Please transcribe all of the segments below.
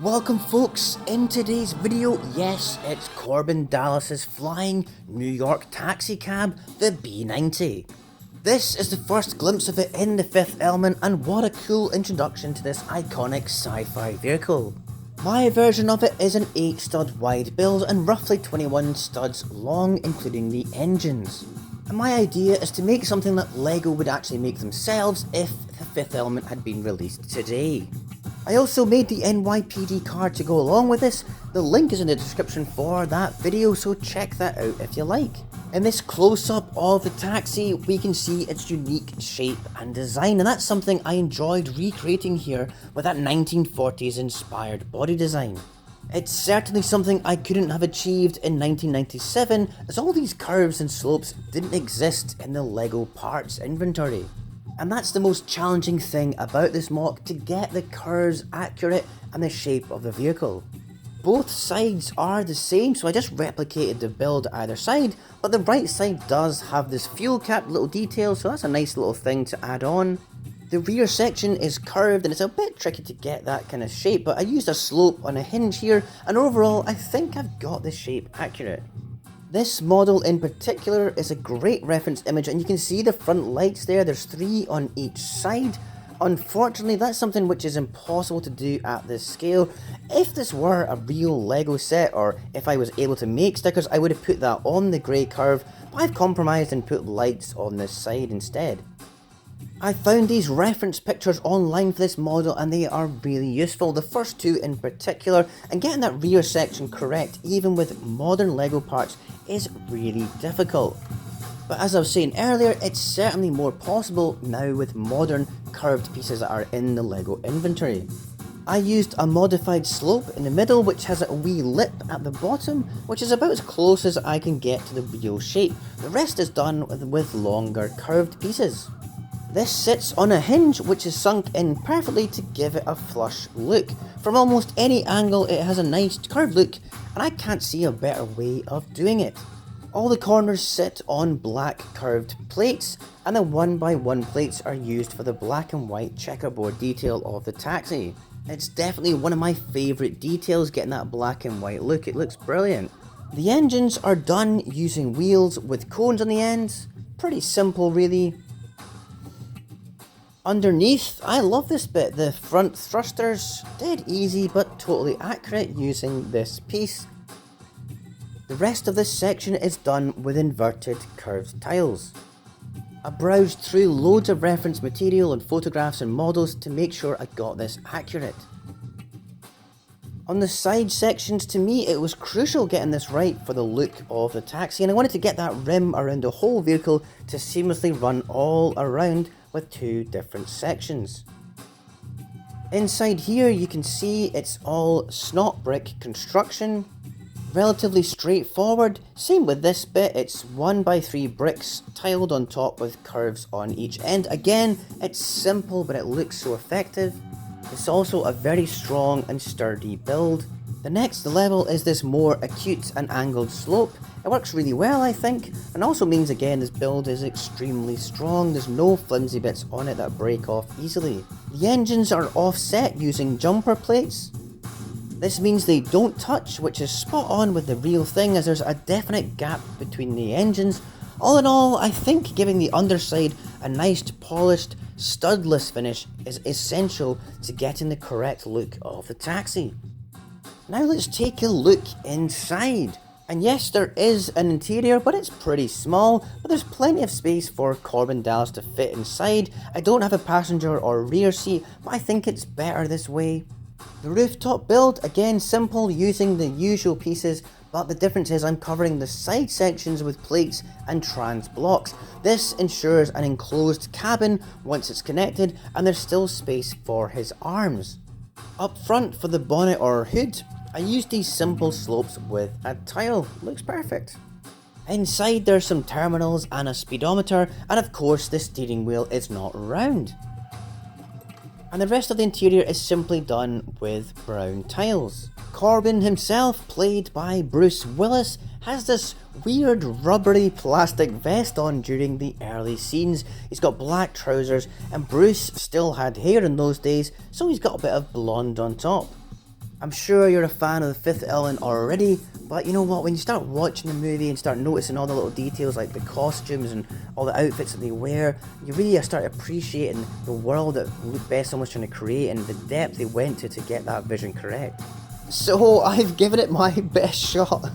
Welcome folks, in today's video, yes, it's Korben Dallas's flying New York taxi cab, the B90. This is the first glimpse of it in The Fifth Element, and what a cool introduction to this iconic sci-fi vehicle. My version of it is an 8 stud wide build and roughly 21 studs long, including the engines. And my idea is to make something that LEGO would actually make themselves if The Fifth Element had been released today. I also made the NYPD card to go along with this. The link is in the description for that video, so check that out if you like. In this close-up of the taxi, we can see its unique shape and design, and that's something I enjoyed recreating here with that 1940s inspired body design. It's certainly something I couldn't have achieved in 1997, as all these curves and slopes didn't exist in the LEGO parts inventory. And that's the most challenging thing about this MOC, to get the curves accurate and the shape of the vehicle. Both sides are the same, so I just replicated the build either side, but the right side does have this fuel cap little detail, so that's a nice little thing to add on. The rear section is curved and it's a bit tricky to get that kind of shape, but I used a slope on a hinge here, and overall I think I've got the shape accurate. This model in particular is a great reference image, and you can see the front lights there. There's 3 on each side. Unfortunately, that's something which is impossible to do at this scale. If this were a real LEGO set, or if I was able to make stickers, I would have put that on the grey curve, but I've compromised and put lights on this side instead. I found these reference pictures online for this model and they are really useful, the first 2 in particular, and getting that rear section correct even with modern LEGO parts is really difficult. But as I was saying earlier, it's certainly more possible now with modern curved pieces that are in the LEGO inventory. I used a modified slope in the middle which has a wee lip at the bottom, which is about as close as I can get to the real shape. The rest is done with longer curved pieces. This sits on a hinge which is sunk in perfectly to give it a flush look. From almost any angle it has a nice curved look, and I can't see a better way of doing it. All the corners sit on black curved plates, and the 1x1 plates are used for the black and white checkerboard detail of the taxi. It's definitely one of my favourite details, getting that black and white look. It looks brilliant. The engines are done using wheels with cones on the ends. Pretty simple really. Underneath, I love this bit, the front thrusters, dead easy but totally accurate using this piece. The rest of this section is done with inverted curved tiles. I browsed through loads of reference material and photographs and models to make sure I got this accurate. On the side sections, to me it was crucial getting this right for the look of the taxi, and I wanted to get that rim around the whole vehicle to seamlessly run all around with 2 different sections. Inside here you can see it's all snot brick construction, relatively straightforward. Same with this bit, it's 1x3 bricks tiled on top with curves on each end. Again, it's simple but it looks so effective. It's also a very strong and sturdy build. The next level is this more acute and angled slope. It works really well, I think, and also means again this build is extremely strong. There's no flimsy bits on it that break off easily. The engines are offset using jumper plates. This means they don't touch, which is spot on with the real thing, as there's a definite gap between the engines. All in all, I think giving the underside a nice polished, studless finish is essential to getting the correct look of the taxi. Now let's take a look inside. And yes, there is an interior, but it's pretty small, but there's plenty of space for Korben Dallas to fit inside. I don't have a passenger or rear seat, but I think it's better this way. The rooftop build, again simple, using the usual pieces, but the difference is I'm covering the side sections with plates and trans blocks. This ensures an enclosed cabin once it's connected, and there's still space for his arms. Up front for the bonnet or hood, I used these simple slopes with a tile. Looks perfect. Inside there's some terminals and a speedometer, and of course the steering wheel is not round. And the rest of the interior is simply done with brown tiles. Korben himself, played by Bruce Willis, has this weird rubbery plastic vest on during the early scenes. He's got black trousers, and Bruce still had hair in those days, so he's got a bit of blonde on top. I'm sure you're a fan of The Fifth Element already, but you know what, when you start watching the movie and start noticing all the little details like the costumes and all the outfits that they wear, you really start appreciating the world that Luc Besson was trying to create and the depth they went to get that vision correct. So I've given it my best shot,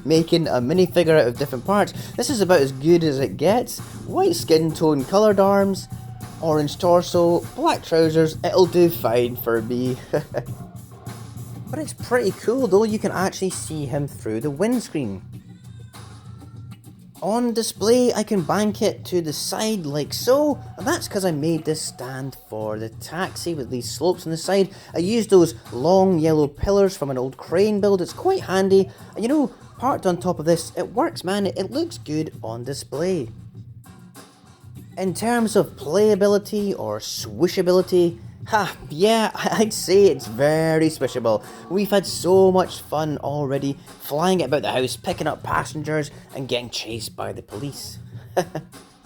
making a minifigure out of different parts. This is about as good as it gets. White skin tone coloured arms, orange torso, black trousers, it'll do fine for me. But it's pretty cool though, you can actually see him through the windscreen. On display, I can bank it to the side like so, and that's because I made this stand for the taxi with these slopes on the side. I used those long yellow pillars from an old crane build, it's quite handy, and you know, parked on top of this, it works man, it looks good on display. In terms of playability or swishability, yeah, I'd say it's very swishable. We've had so much fun already, flying it about the house, picking up passengers, and getting chased by the police.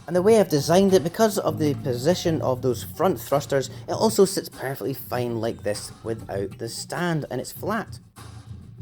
And the way I've designed it, because of the position of those front thrusters, it also sits perfectly fine like this without the stand, and it's flat.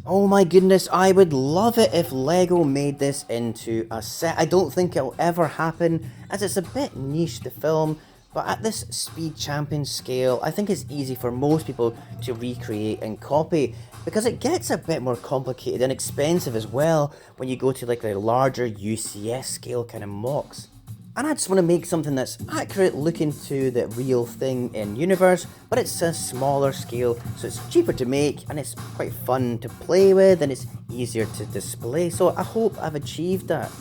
Oh my goodness, I would love it if LEGO made this into a set. I don't think it'll ever happen, as it's a bit niche to film, but at this Speed Champion scale, I think it's easy for most people to recreate and copy, because it gets a bit more complicated and expensive as well when you go to like the larger UCS scale kind of MOCs. And I just want to make something that's accurate looking to the real thing in universe, but it's a smaller scale, so it's cheaper to make and it's quite fun to play with and it's easier to display, so I hope I've achieved that.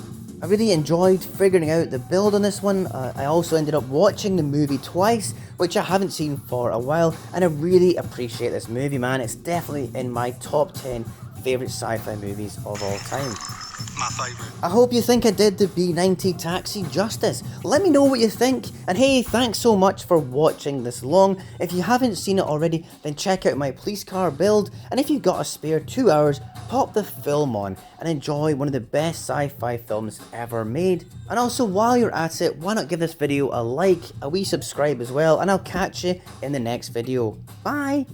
I really enjoyed figuring out the build on this one. I also ended up watching the movie twice, which I haven't seen for a while, and I really appreciate this movie, man. It's definitely in my top 10 favourite sci-fi movies of all time. My favourite. I hope you think I did the B90 Taxi justice. Let me know what you think, and hey, thanks so much for watching this long. If you haven't seen it already, then check out my police car build, and if you've got a spare 2 hours, pop the film on and enjoy one of the best sci-fi films ever made. And also, while you're at it, why not give this video a like, a wee subscribe as well, and I'll catch you in the next video. Bye!